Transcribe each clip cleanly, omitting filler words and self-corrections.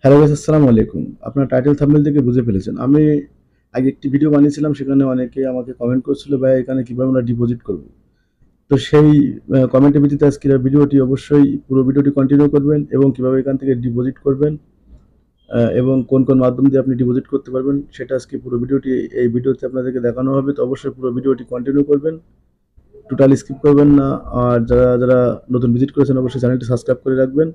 Hello guys, আসসালামু আলাইকুম। আপনার টাইটেল থাম্বনেল থেকে বুঝে ফেলেছেন। আমি আগে একটি ভিডিও বানিয়েছিলাম, সেখানে অনেকে আমাকে কমেন্ট করছিল, ভাই এখানে কিভাবে আমরা ডিপোজিট করব। তো সেই কমেন্টের ভিত্তিতে আজকের ভিডিওটি, অবশ্যই পুরো ভিডিওটি কন্টিনিউ করবেন এবং কিভাবে এখান থেকে ডিপোজিট করবেন এবং কোন কোন মাধ্যম দিয়ে আপনি ডিপোজিট করতে পারবেন সেটা আজকে পুরো ভিডিওটি এই ভিডিওতে আপনাদেরকে দেখানো হবে। তো অবশ্যই পুরো ভিডিওটি কন্টিনিউ করবেন, টোটাল স্কিপ করবেন না। আর যারা যারা নতুন ভিজিট করেছেন অবশ্যই চ্যানেলটি সাবস্ক্রাইব করে রাখবেন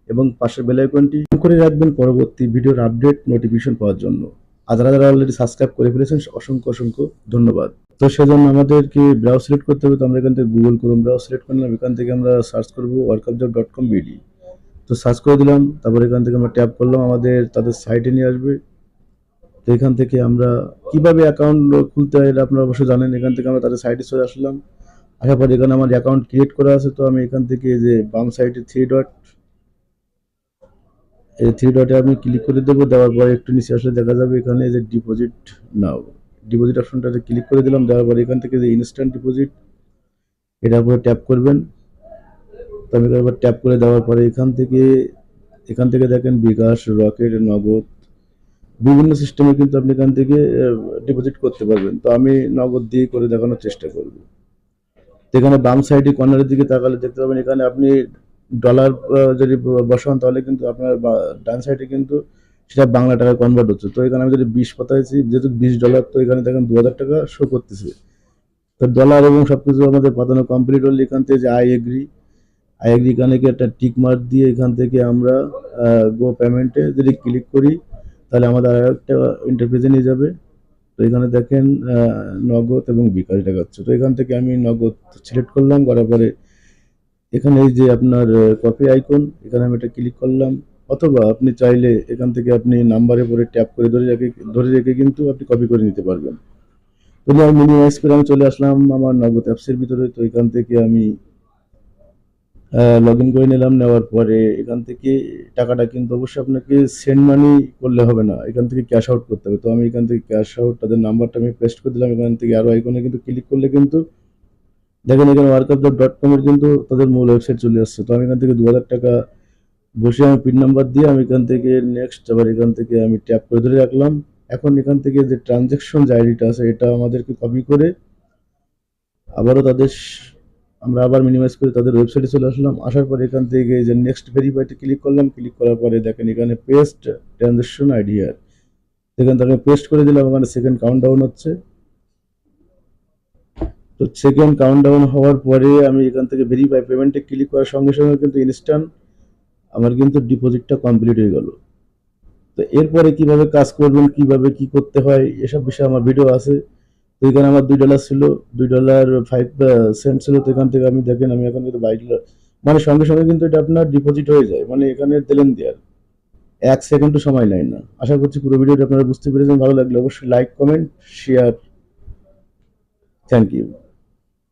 এবং পাশের বেল আইকনটি অন করে রাখবেন পরবর্তী ভিডিওর আপডেট নোটিফিকেশন পাওয়ার জন্য। আর যারা যারা অলরেডি সাবস্ক্রাইব করে ফেলেছেন অসংখ্য অসংখ্য ধন্যবাদ। তো সেজন্য আমাদেরকে ব্রাউজ সিলেক্ট করতে হবে। তো আমরা এখান থেকে গুগল ক্রোম ব্রাউজ সিলেক্ট করলাম, এখান থেকে আমরা সার্চ করবো workupjob.com বিডি। তো সার্চ করে দিলাম, তারপর এখান থেকে আমরা ট্যাপ করলাম, আমাদের তাদের সাইটে নিয়ে আসবে। তো এখান থেকে আমরা কিভাবে অ্যাকাউন্ট খুলতে হয় এটা আপনারা অবশ্যই জানেন। এখান থেকে আমরা তাদের সাইটে চলে আসলাম, আসার পর এখানে আমার অ্যাকাউন্ট ক্রিয়েট করা আছে। তো আমি এখান থেকে যে বাম সাইডে থ্রি ডট, এই থ্রি ডটে আমি ক্লিক করে দেবো। দেওয়ার পরে একটু নিচে আসলে দেখা যাবে এখানে যে ডিপোজিট নাও, ডিপোজিট অপশনটাতে ক্লিক করে দিলাম। দেওয়ার পরে এখান থেকে যে ইনস্ট্যান্ট ডিপোজিট, এটার উপরে ট্যাপ করবেন। তো আমি এবার ট্যাপ করে দেওয়ার পরে এখান থেকে দেখেন বিকাশ, রকেট, নগদ বিভিন্ন সিস্টেমে কিন্তু আপনি এখান থেকে ডিপোজিট করতে পারবেন। তো আমি নগদ দিয়ে করে দেখানোর চেষ্টা করব। এখানে বাম সাইডে কর্নারের দিকে তাকালে দেখতে পাবেন এখানে আপনি ডলার যদি বসান তাহলে কিন্তু আপনার ডান সাইডে কিন্তু সেটা বাংলা টাকা কনভার্ট হচ্ছে। তো এখানে আমি যদি 20 পাঠাইছি, যেহেতু $20, তো এখানে দেখেন 2000 টাকা শো করতেছে। তো ডলার এবং সবকিছু আমাদের পাঠানো কমপ্লিট হলে এখান থেকে যে আই এগ্রি এখানে কি একটা টিক মার্ক দিয়ে এখান থেকে আমরা গো পেমেন্টে যদি ক্লিক করি তাহলে আমাদের আর একটা ইন্টারফেসে নিয়ে যাবে। তো এখানে দেখেন নগদ এবং বিকাশ দেখাচ্ছে। তো এখান থেকে আমি নগদ সিলেক্ট করলাম, করার পরে এখানে এই যে আপনার কপি আইকন, এখানে আমি এটা ক্লিক করলাম। অথবা আপনি চাইলে এখান থেকে আপনি নাম্বারের পরে ট্যাপ করে ধরে রেখে কিন্তু আপনি কপি করে নিতে পারবেন। তো আমি মিনিমাইজ করে আমি চলে আসলাম আমার নগদ অ্যাপসের ভিতরে। তো এখান থেকে আমি লগ ইন করে নিলাম। নেওয়ার পরে এখান থেকে টাকাটা কিন্তু অবশ্যই আপনাকে সেন্ড মানি করলে হবে না, এখান থেকে ক্যাশ আউট করতে হবে। তো আমি এখান থেকে ক্যাশ আউট তাদের নাম্বারটা আমি পেস্ট করে দিলাম। এখান থেকে আরো আইকনে কিন্তু ক্লিক করলে কিন্তু দেখেন এখানে workup.com এর কিন্তু তাদের মূল ওয়েবসাইট চলে আসছে। তো আমি এখান থেকে 2000 টাকা বসে আমি পিন নাম্বার দিয়ে আমি এখান থেকে নেক্সট, আবার এখান থেকে আমি ট্যাপ করে ধরে রাখলাম। এখন এখান থেকে যে ট্রানজ্যাকশন যে আইডিটা আছে এটা আমাদেরকে কপি করে আবারও আমরা আবার মিনিমাইজ করে তাদের ওয়েবসাইটে চলে আসলাম। আসার পরে এখান থেকে যে নেক্সট ভেরিফাইতে ক্লিক করলাম। ক্লিক করার পরে দেখেন এখানে পেস্ট ট্রানজ্যাকশন আইডি, আর এখান থেকে পেস্ট করে দিলাম। ওখানে সেকেন্ড কাউন্টডাউন হচ্ছে। তো সেকেন্ড কাউন্টডাউন হওয়ার পরে আমি এখান থেকে ভেরিফাই পেমেন্টে ক্লিক করার সঙ্গে সঙ্গে কিন্তু ইনস্ট্যান্ট আমার কিন্তু ডিপোজিটটা কমপ্লিট হয়ে গেল। তো এরপরে কিভাবে কাজ করবেন, কিভাবে কি করতে হয় এসব বিষয়ে আমার ভিডিও আছে। তো এখানে আমার $2 ছিল, $2.05 ছিল। তো এখান থেকে আমি দেখেন আমি এখন কিন্তু $22, মানে সঙ্গে সঙ্গে কিন্তু এটা আপনার ডিপোজিট হয়ে যায়, মানে এখানে দিলেন দেওয়ার 1 সেকেন্ডও সময় নেয় না। আশা করছি পুরো ভিডিওটা আপনারা বুঝতে পেরেছেন। ভালো লাগলে অবশ্যই like, comment, share. Thank you.